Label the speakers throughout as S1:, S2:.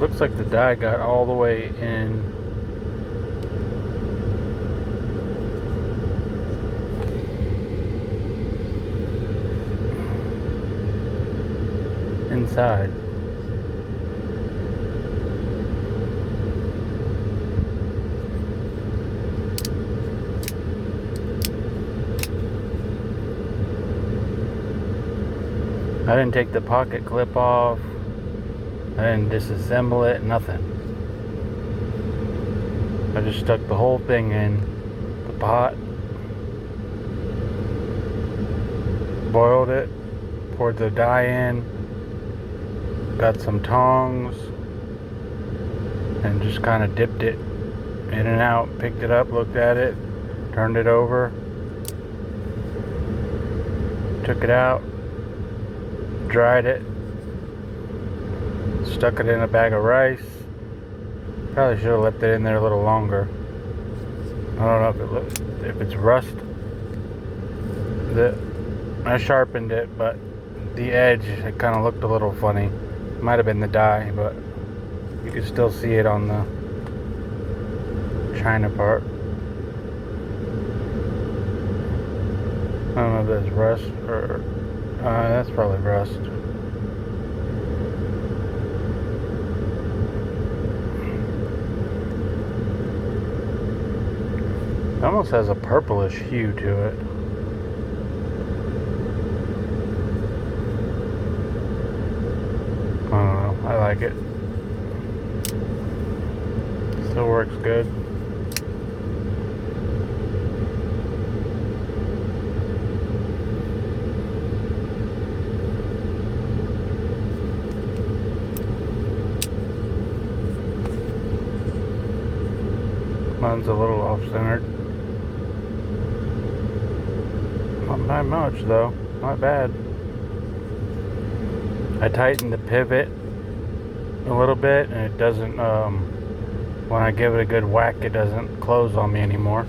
S1: looks like the dye got all the way in. Inside. I didn't take the pocket clip off. I didn't disassemble it, nothing. I just stuck the whole thing in the pot, boiled it, poured the dye in, got some tongs, and just kind of dipped it in and out, picked it up, looked at it, turned it over, took it out, dried it, stuck it in a bag of rice. Probably should have left it in there a little longer. I don't know if it's rust. I sharpened it, but the edge, it kind of looked a little funny. Might have been the dye, but you can still see it on the china part. I don't know if that's rust or that's probably rust. It almost has a purplish hue to it. I don't know. I like it. Still works good. Mine's a little off-centered. Not by much though, not bad. I tightened the pivot a little bit and it doesn't, when I give it a good whack, it doesn't close on me anymore.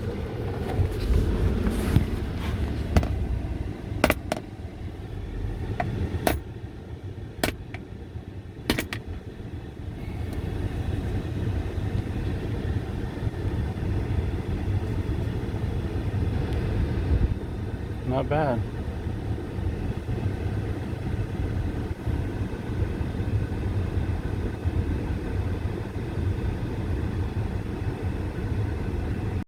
S1: Not bad.